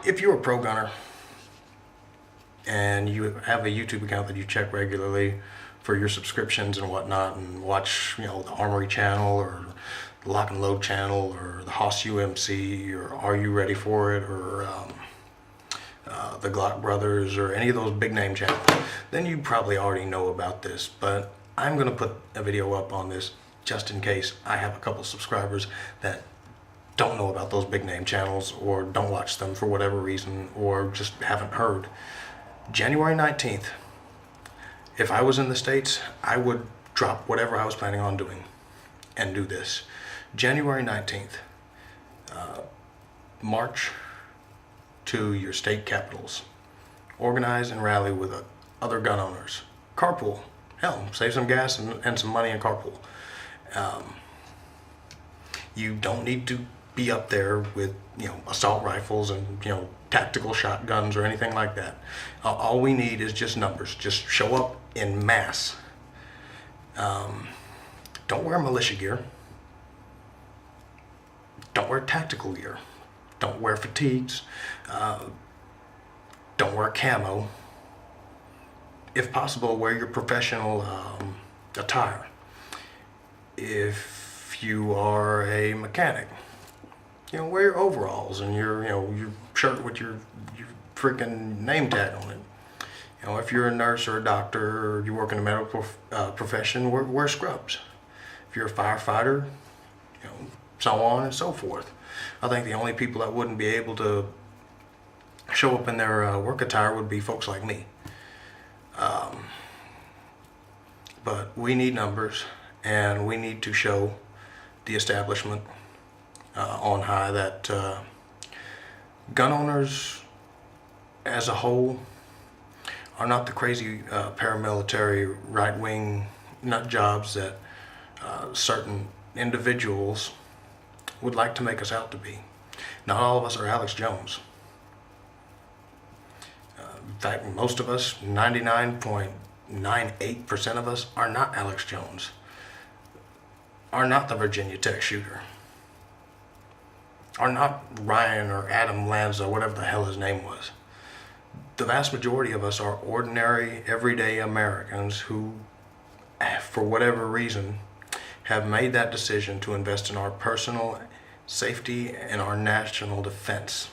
If you're a pro gunner and you have a YouTube account that you check regularly for your subscriptions and whatnot, and watch, the Armory channel or the Lock and Load channel or the Haas UMC or Are You Ready For It or the Glock Brothers or any of those big name channels, then you probably already know about this. But I'm going to put a video up on this just in case I have a couple subscribers that don't know about those big name channels or don't watch them for whatever reason or just haven't heard. January 19th, if I was in the States, I would drop whatever I was planning on doing and do this. January 19th, march to your state capitals. Organize and rally with other gun owners. Carpool. Hell, save some gas and some money in carpool. You don't need to be up there with assault rifles and tactical shotguns or anything like that. All we need is just numbers. Just show up in mass. Don't wear militia gear. Don't wear tactical gear. Don't wear fatigues. Don't wear camo. If possible, wear your professional attire. If you are a mechanic, wear your overalls and your shirt with your freaking name tag on it. If you're a nurse or a doctor or you work in the medical profession, wear scrubs. If you're a firefighter, so on and so forth. I think the only people that wouldn't be able to show up in their work attire would be folks like me. But we need numbers, and we need to show the establishment on high that gun owners as a whole are not the crazy paramilitary right-wing nut jobs that certain individuals would like to make us out to be. Not all of us are Alex Jones. In fact, most of us, 99.98% of us, are not Alex Jones, are not the Virginia Tech shooter, are not Ryan or Adam Lanza, whatever the hell his name was. The vast majority of us are ordinary, everyday Americans who, for whatever reason, have made that decision to invest in our personal safety and our national defense.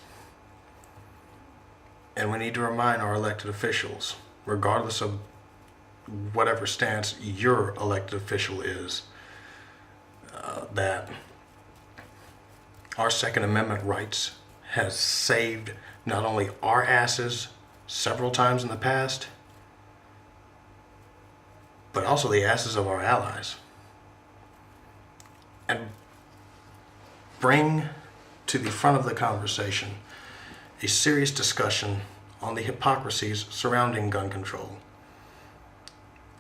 And we need to remind our elected officials, regardless of whatever stance your elected official is, that our Second Amendment rights has saved not only our asses several times in the past, but also the asses of our allies. And bring to the front of the conversation a serious discussion on the hypocrisies surrounding gun control,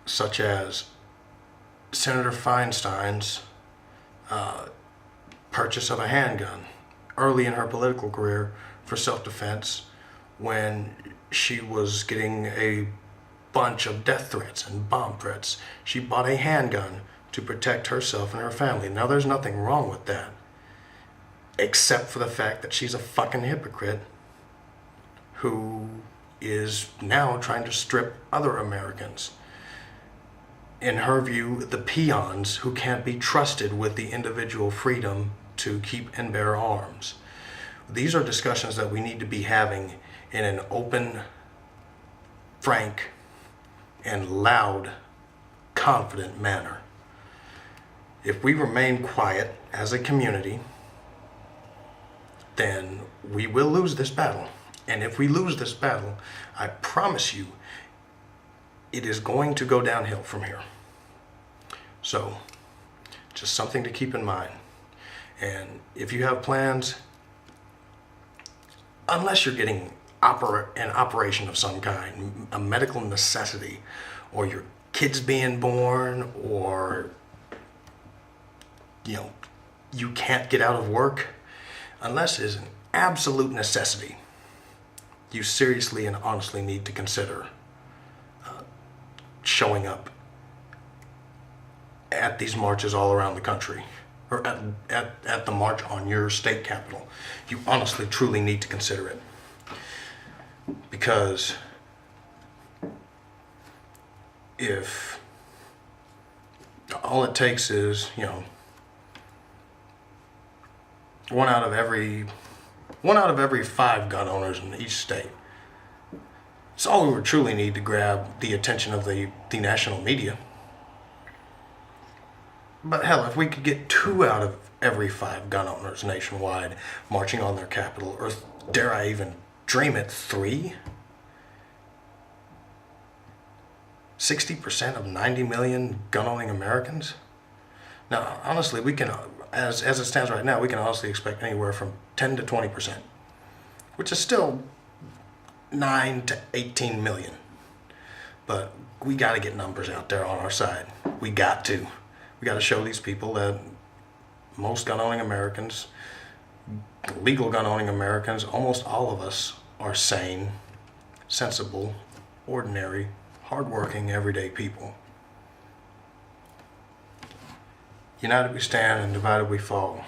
such as Senator Feinstein's purchase of a handgun early in her political career for self-defense when she was getting a bunch of death threats and bomb threats. She bought a handgun to protect herself and her family. Now, there's nothing wrong with that, except for the fact that she's a fucking hypocrite who is now trying to strip other Americans, in her view, the peons who can't be trusted with the individual freedom to keep and bear arms. These are discussions that we need to be having in an open, frank, and loud, confident manner. If we remain quiet as a community, then we will lose this battle. And if we lose this battle, I promise you, it is going to go downhill from here. So, just something to keep in mind. And if you have plans, unless you're getting an operation of some kind, a medical necessity, or your kid's being born, or you can't get out of work, unless it's an absolute necessity, you seriously and honestly need to consider showing up at these marches all around the country, or at the march on your state capital. You honestly, truly need to consider it. Because if all it takes is, one out of every 5 gun owners in each state. It's all we would truly need to grab the attention of the national media. But hell, if we could get 2 out of every 5 gun owners nationwide marching on their capital, or dare I even dream it, 3? 60% of 90 million gun-owning Americans? Now, honestly, we can, as it stands right now, we can honestly expect anywhere from 10 to 20%, which is still 9 to 18 million. But we got to get numbers out there on our side. We got to. We got to show these people that most gun-owning Americans, legal gun-owning Americans, almost all of us are sane, sensible, ordinary, hardworking, everyday people. United we stand and divided we fall.